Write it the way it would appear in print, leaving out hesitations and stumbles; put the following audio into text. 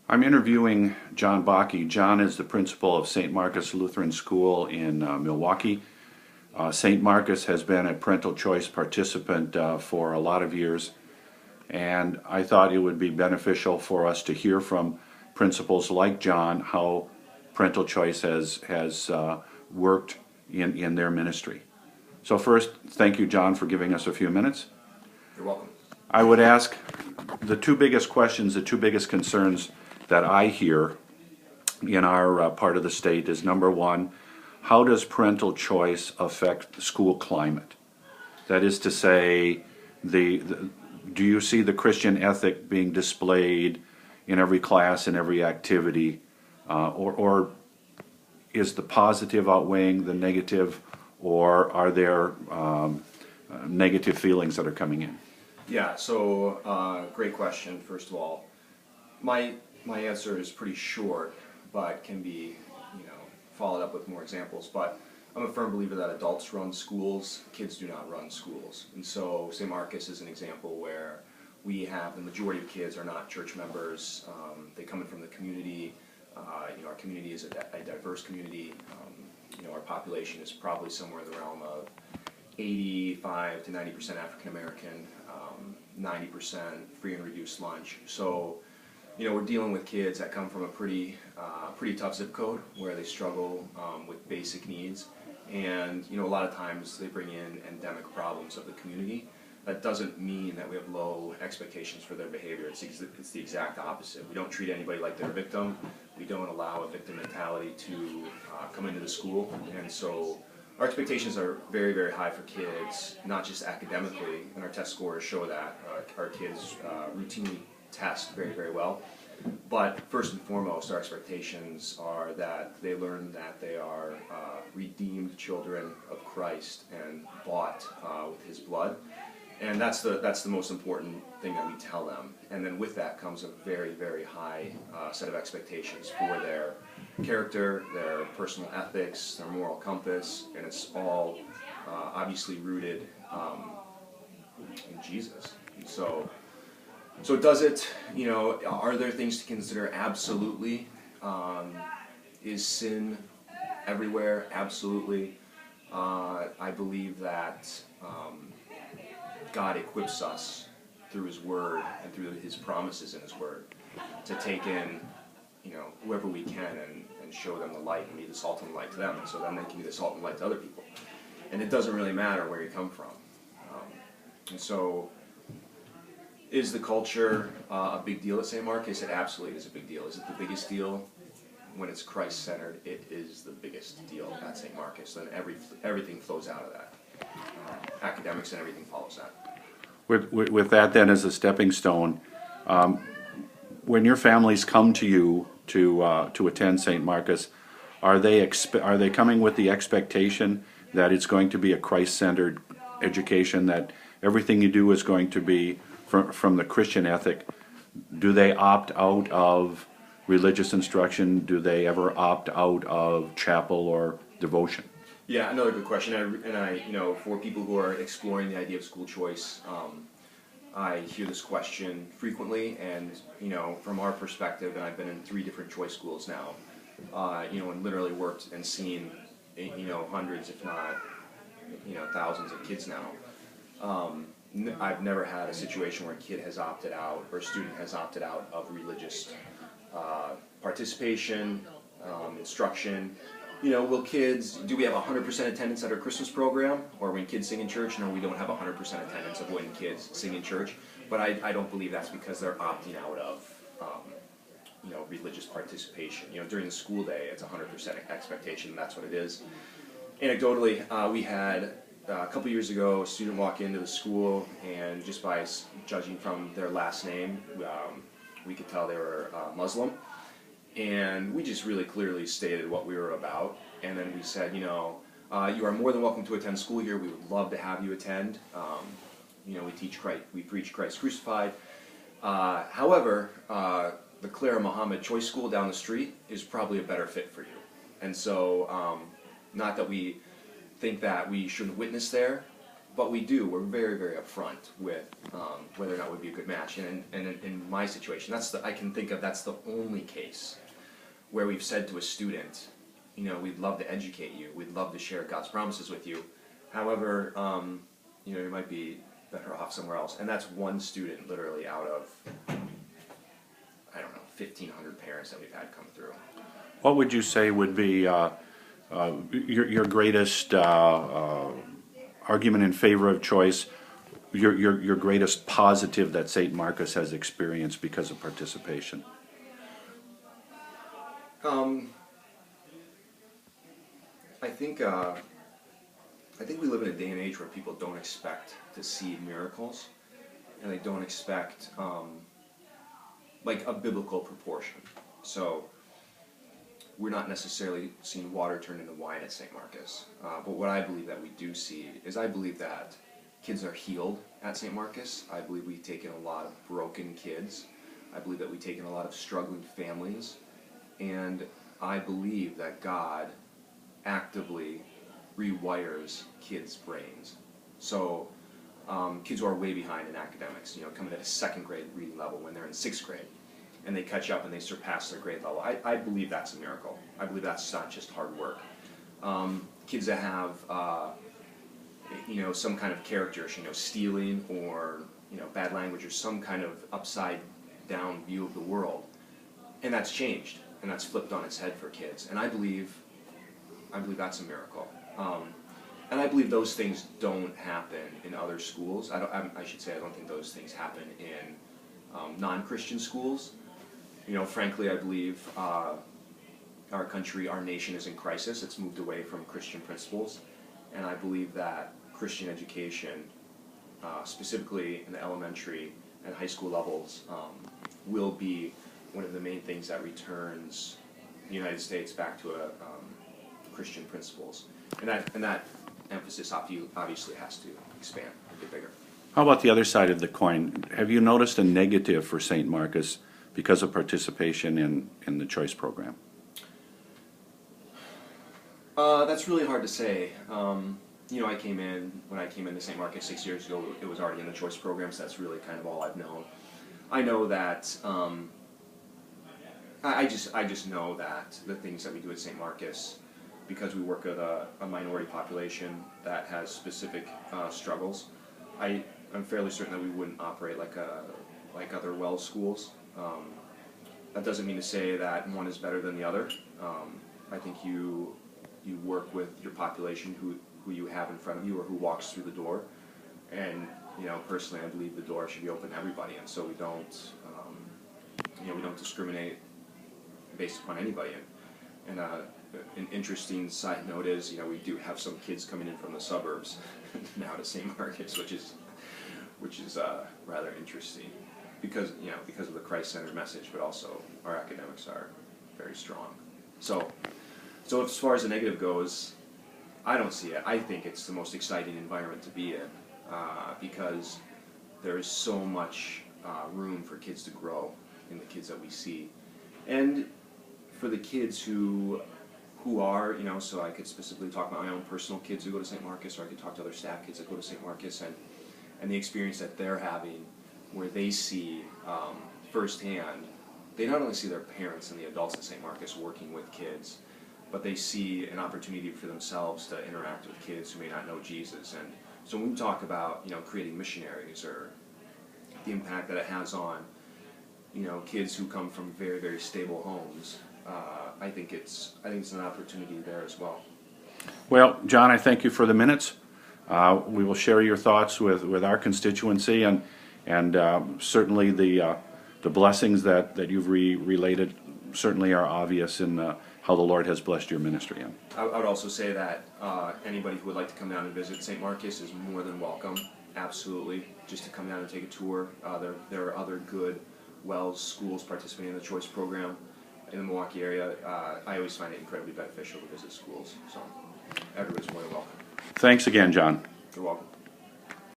I'm interviewing John Bakke. John is the principal of St. Marcus Lutheran School in Milwaukee. St. Marcus has been a parental choice participant for a lot of years, and I thought it would be beneficial for us to hear from principals like John how parental choice has worked in their ministry. So first, thank you, John, for giving us a few minutes. You're welcome. I would ask the two biggest questions, the two biggest concerns that I hear in our part of the state is, number one, how does parental choice affect the school climate? That is to say, do you see the Christian ethic being displayed in every class and every activity, or is the positive outweighing the negative, or are there negative feelings that are coming in? Yeah, so great question, first of all. My answer is pretty short, but can be, followed up with more examples. But I'm a firm believer that adults run schools, kids do not run schools. And so St. Marcus is an example where we have the majority of kids are not church members. They come in from the community. Our community is a diverse community. Our population is probably somewhere in the realm of 85 to 90% African American, 90% free and reduced lunch. So, we're dealing with kids that come from a pretty tough zip code where they struggle with basic needs, and a lot of times they bring in endemic problems of the community. That doesn't mean that we have low expectations for their behavior. It's the exact opposite. We don't treat anybody like they're a victim. We don't allow a victim mentality to come into the school, and so our expectations are very, very high for kids, not just academically, and our test scores show that. Our kids routinely test very, very well. But first and foremost, our expectations are that they learn that they are redeemed children of Christ and bought with His blood. And that's the most important thing that we tell them. And then with that comes a very, very high set of expectations for their character, their personal ethics, their moral compass, and it's all obviously rooted in Jesus. And so does it, are there things to consider? Absolutely. Is sin everywhere? Absolutely. I believe that God equips us through His Word and through His promises in His Word to take in, whoever we can and show them the light and be the salt and light to them, and so then they can be the salt and light to other people. And it doesn't really matter where you come from. And so, is the culture a big deal at St. Marcus? It absolutely is a big deal. Is it the biggest deal? When it's Christ-centered, it is the biggest deal at St. Marcus. Then everything flows out of that. Academics and everything follows that. With that then as a stepping stone, when your families come to you to attend St. Marcus, are they coming with the expectation that it's going to be a Christ-centered education, that everything you do is going to be from the Christian ethic? Do they opt out of religious instruction? Do they ever opt out of chapel or devotion? Yeah, another good question. And I, for people who are exploring the idea of school choice, I hear this question frequently, and from our perspective, and I've been in 3 different choice schools now, and literally worked and seen, hundreds, if not, thousands of kids now. I've never had a situation where a kid has opted out or a student has opted out of religious participation, instruction. Do we have 100% attendance at our Christmas program, or when kids sing in church? No, we don't have 100% attendance of when kids sing in church, but I don't believe that's because they're opting out of religious participation. During the school day, it's 100% expectation, and that's what it is. Anecdotally, we had a couple years ago a student walk into the school, and just by judging from their last name, we could tell they were Muslim. And we just really clearly stated what we were about, and then we said, you are more than welcome to attend school here. We would love to have you attend. We preach Christ crucified. However, the Clara Muhammad Choice School down the street is probably a better fit for you. And so, not that we think that we shouldn't witness there, but we're very, very upfront with whether or not it would be a good match. And in my situation, I can think of that's the only case where we've said to a student, we'd love to educate you, we'd love to share God's promises with you. However, you might be better off somewhere else. And that's one student literally out of, I don't know, 1,500 parents that we've had come through. What would you say would be your greatest argument in favor of choice, your greatest positive that St. Marcus has experienced because of participation? I think we live in a day and age where people don't expect to see miracles, and they don't expect like a biblical proportion. So we're not necessarily seeing water turn into wine at St. Marcus, but what I believe that we do see is I believe that kids are healed at St. Marcus. I believe we've taken a lot of broken kids. I believe that we've taken a lot of struggling families, and I believe that God actively rewires kids' brains. So kids who are way behind in academics, coming at a second grade reading level when they're in sixth grade, and they catch up and they surpass their grade level. I believe that's a miracle. I believe that's not just hard work. Kids that have some kind of character, stealing or bad language or some kind of upside down view of the world, and that's changed and that's flipped on its head for kids. And I believe that's a miracle. And I believe those things don't happen in other schools. I don't think those things happen in non-Christian schools. Frankly, I believe our country, our nation is in crisis. It's moved away from Christian principles. And I believe that Christian education, specifically in the elementary and high school levels, will be one of the main things that returns the United States back to Christian principles. And that emphasis obviously has to expand and get bigger. How about the other side of the coin? Have you noticed a negative for St. Marcus because of participation in the choice program? That's really hard to say. When I came into St. Marcus 6 years ago, it was already in the choice program, so that's really kind of all I've known. I know that I just know that the things that we do at St. Marcus, because we work with a minority population that has specific struggles, I'm fairly certain that we wouldn't operate like other WELL schools. That doesn't mean to say that one is better than the other. I think you work with your population who you have in front of you or who walks through the door, and personally I believe the door should be open to everybody, and so we don't discriminate based upon anybody. And an interesting side note is, we do have some kids coming in from the suburbs now to St. Marcus, which is rather interesting because of the Christ-centered message, but also our academics are very strong. So as far as the negative goes, I don't see it. I think it's the most exciting environment to be in because there is so much room for kids to grow in the kids that we see, and for the kids who are, so I could specifically talk about my own personal kids who go to St. Marcus, or I could talk to other staff kids that go to St. Marcus, and the experience that they're having, where they see firsthand, they not only see their parents and the adults at St. Marcus working with kids, but they see an opportunity for themselves to interact with kids who may not know Jesus. And so when we talk about creating missionaries or the impact that it has on kids who come from very, very stable homes, I think it's an opportunity there as well. Well, John, I thank you for the minutes. We will share your thoughts with our constituency, and certainly the blessings that you've related certainly are obvious in how the Lord has blessed your ministry. I would also say that anybody who would like to come down and visit St. Marcus is more than welcome. Absolutely, just to come down and take a tour. There are other good WELS schools participating in the choice program in the Milwaukee area. I always find it incredibly beneficial to visit schools, so everybody's more than welcome. Thanks again, John. You're welcome.